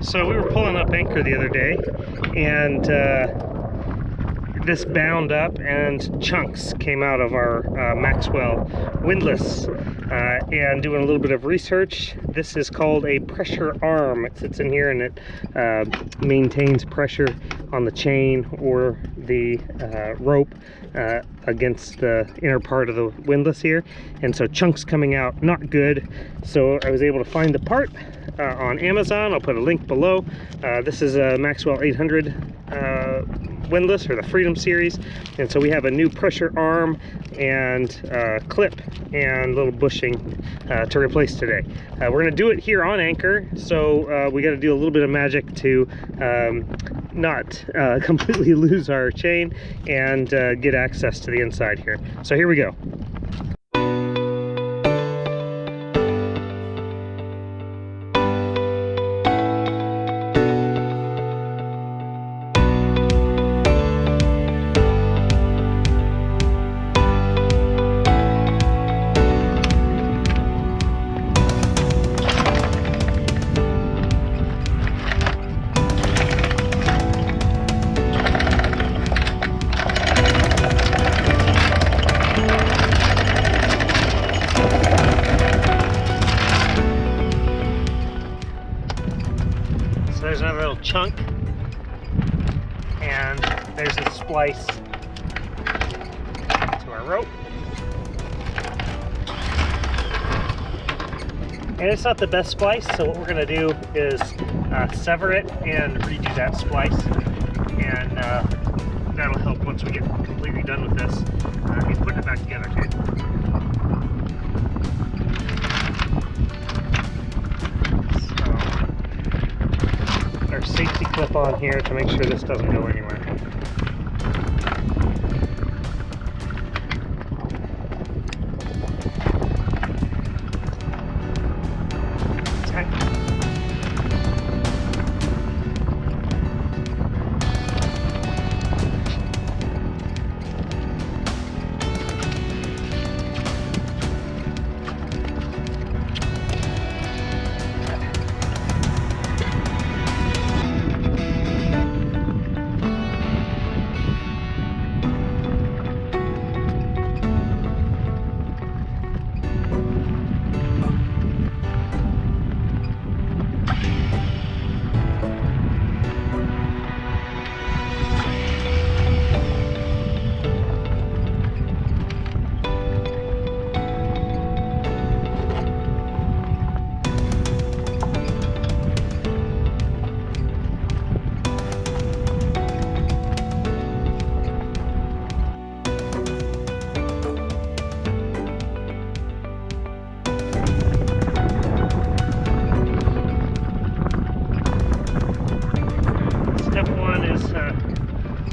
So we were pulling up anchor the other day, and this bound up and chunks came out of our Maxwell Windlass. And doing a little bit of research, this is called a pressure arm. It sits in here and it maintains pressure on the chain or the rope against the inner part of the windlass here. And so chunks coming out, not good. So I was able to find the part on Amazon. I'll put a link below. This is a Maxwell 800 windlass, or the Freedom series, and so we have a new pressure arm and clip and little bushing to replace today. We're going to do it here on anchor, so we got to do a little bit of magic to not completely lose our chain and get access to the inside here. So here we go. So there's another little chunk, and there's a splice to our rope. And it's not the best splice, so what we're going to do is sever it and redo that splice, and that'll help once we get completely done with this. He's putting it back together too. Our safety clip on here to make sure this doesn't go anywhere.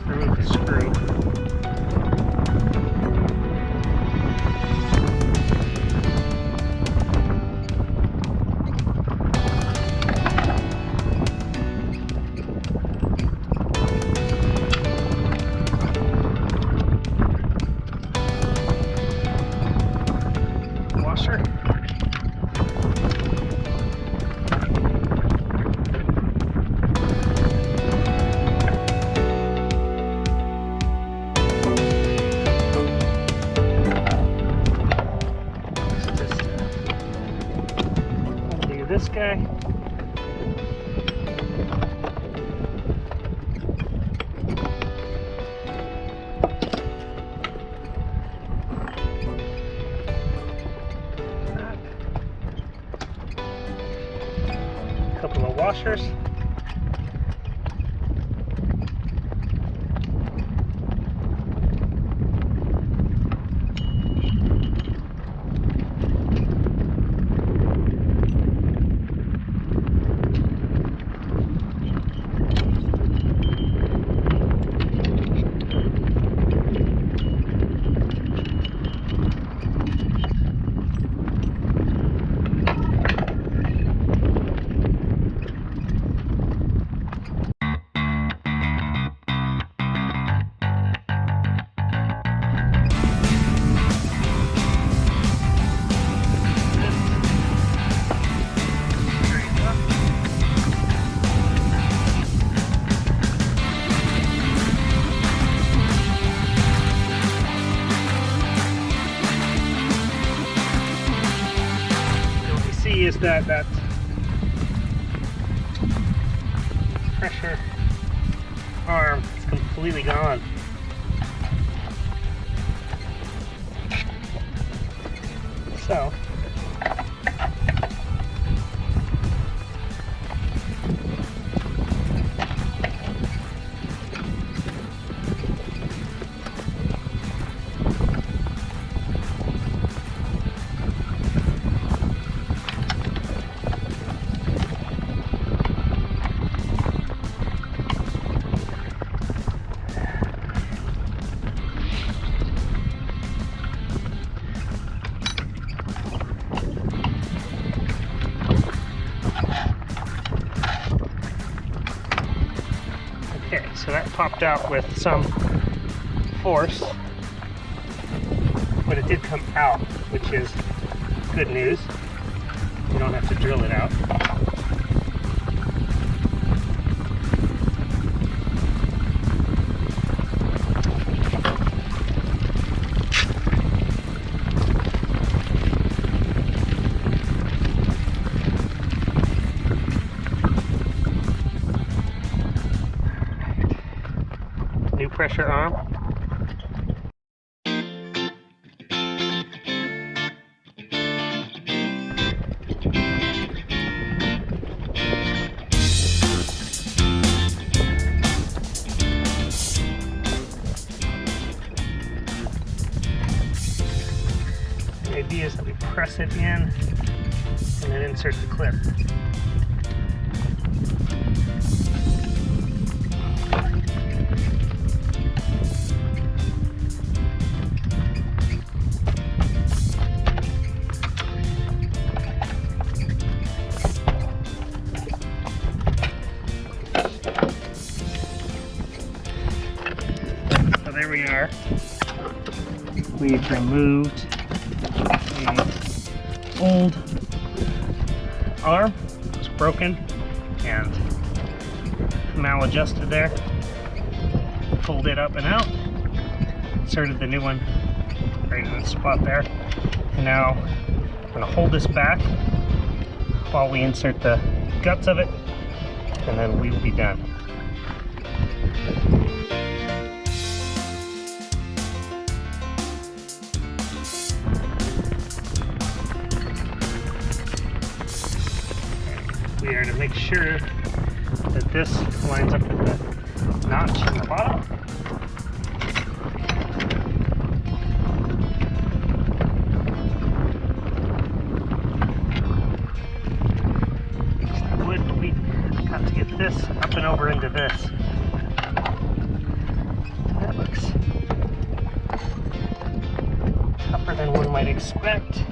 Remove the screw. Washer. This guy. A couple of washers. noticed that pressure arm is completely gone. So okay, so that popped out with some force, but it did come out, which is good news. You don't have to drill it out. New pressure arm. The idea is that we press it in and then insert the clip. So there we are. We've removed the old arm. It was broken and maladjusted there. Pulled it up and out. Inserted the new one right in the spot there. And now I'm going to hold this back while we insert the guts of it, and then we will be done. We are to make sure that this lines up with the notch in the bottom. We got to get this up and over into this. That looks tougher than one might expect.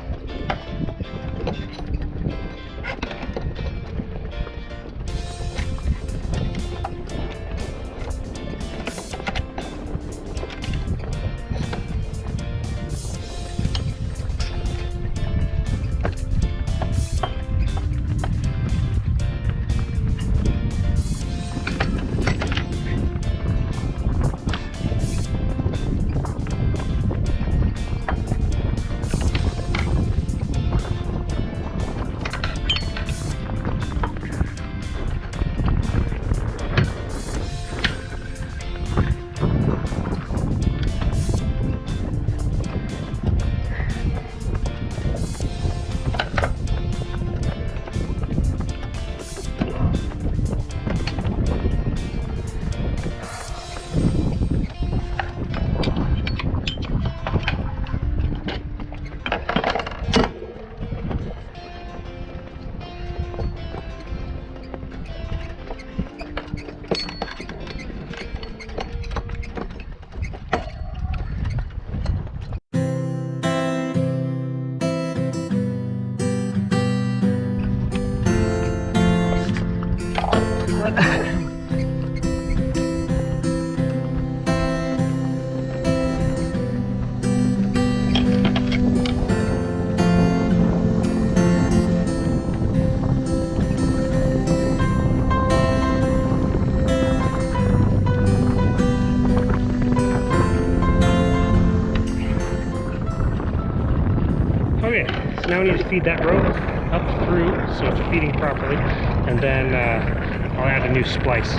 Okay, so now we need to feed that rope. up through so it's feeding properly, and then I'll add a new splice.